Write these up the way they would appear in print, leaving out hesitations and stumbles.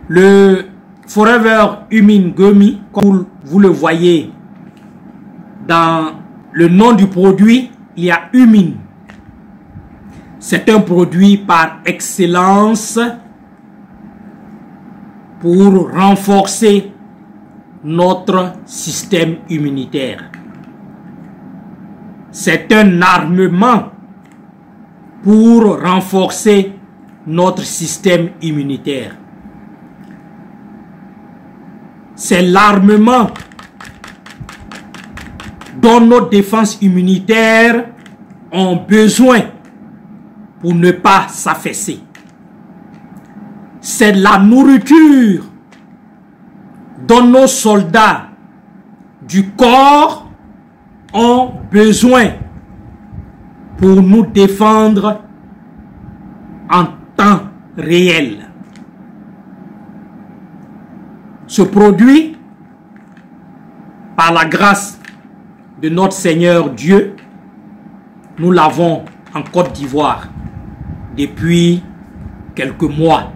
Le Forever Humin Gummy, comme vous le voyez dans le nom du produit, il y a humin. C'est un produit par excellence pour renforcer notre système immunitaire. C'est un armement pour renforcer notre système immunitaire. C'est l'armement dont nos défenses immunitaires ont besoin pour ne pas s'affaisser. C'est la nourriture dont nos soldats du corps ont besoin pour nous défendre en temps réel. Ce produit, par la grâce de notre Seigneur Dieu, nous l'avons en Côte d'Ivoire depuis quelques mois.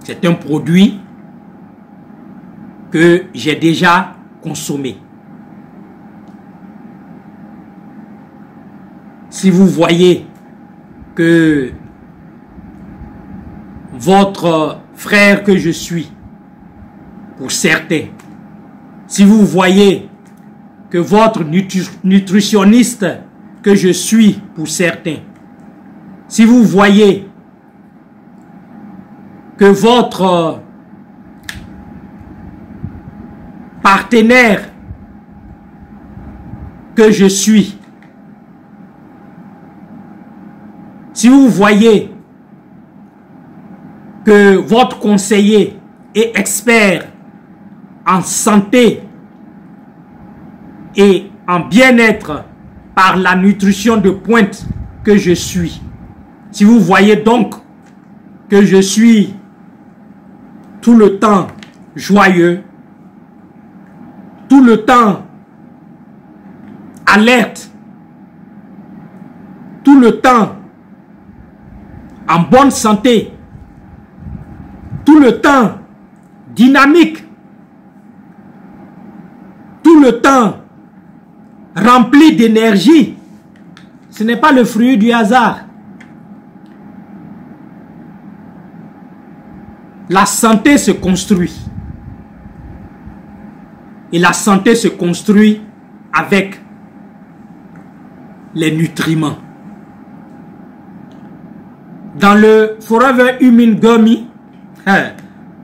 C'est un produit que j'ai déjà consommé. Si vous voyez que votre frère que je suis, pour certains, si vous voyez que votre nutritionniste que je suis, pour certains, si vous voyez que votre partenaire que je suis, si vous voyez que votre conseiller est expert en santé et en bien-être par la nutrition de pointe que je suis, si vous voyez donc que je suis tout le temps joyeux, tout le temps alerte, tout le temps en bonne santé, tout le temps dynamique, tout le temps rempli d'énergie, ce n'est pas le fruit du hasard. La santé se construit. Et la santé se construit avec les nutriments. Dans le Forever Humin Gummy,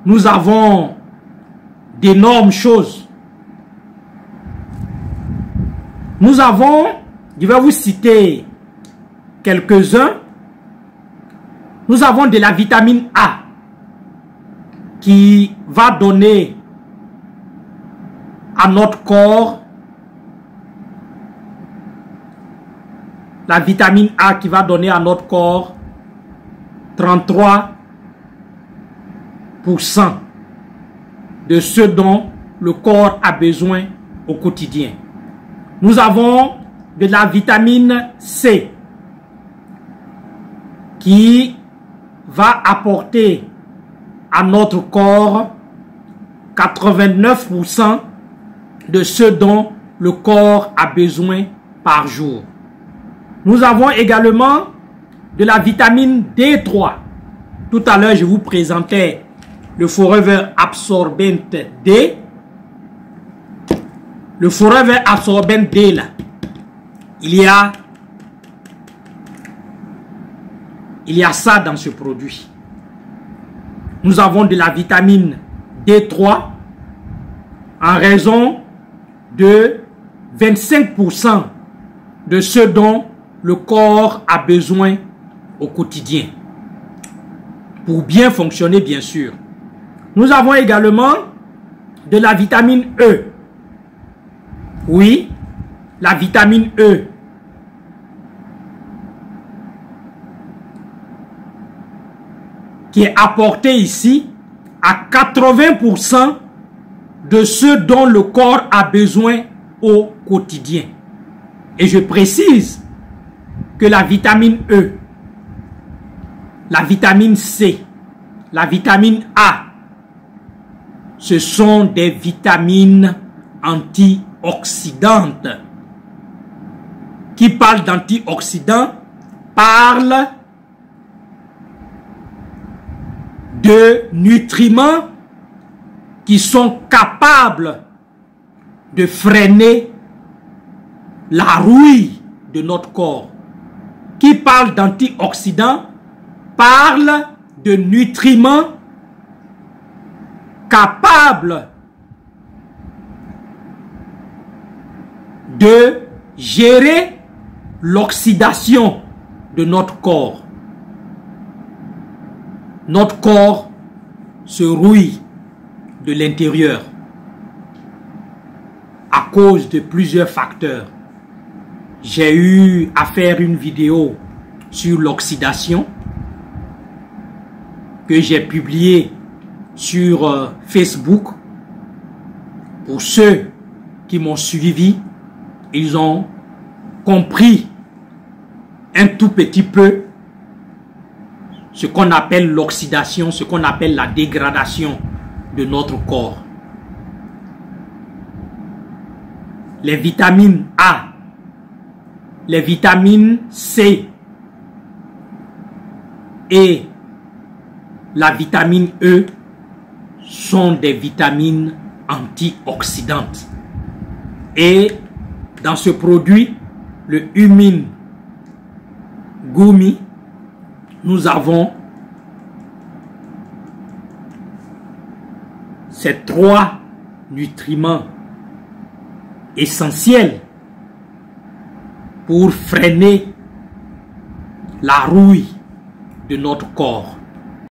nous avons d'énormes choses. Nous avons, je vais vous citer quelques-uns. Nous avons de la vitamine A qui va donner à notre corps la vitamine A qui va donner à notre corps 33% de ce dont le corps a besoin au quotidien. Nous avons de la vitamine C qui va apporter à notre corps 89% de ce dont le corps a besoin par jour. Nous avons également de la vitamine D3. Tout à l'heure, je vous présentais le Forever Absorbent D. Le Forever Absorbent D, là, il y a ça dans ce produit. Nous avons de la vitamine D3 en raison de 25% de ce dont le corps a besoin au quotidien pour bien fonctionner, bien sûr. Nous avons également de la vitamine E. Oui, la vitamine E. Qui est apportée ici à 80% de ce dont le corps a besoin au quotidien. Et je précise que la vitamine E la vitamine C, la vitamine A, ce sont des vitamines antioxydantes. Qui parle d'antioxydants parle de nutriments qui sont capables de freiner la rouille de notre corps. Qui parle d'antioxydants parle de nutriments capables de gérer l'oxydation de notre corps. Notre corps se rouille de l'intérieur à cause de plusieurs facteurs. J'ai eu à faire une vidéo sur l'oxydation que j'ai publiée sur Facebook. Pour ceux qui m'ont suivi, ils ont compris un tout petit peu ce qu'on appelle l'oxydation, ce qu'on appelle la dégradation de notre corps. Les vitamines A, les vitamines C et la vitamine E sont des vitamines antioxydantes. Et dans ce produit, le Humin Gummy, nous avons ces 3 nutriments essentiels pour freiner la rouille de notre corps.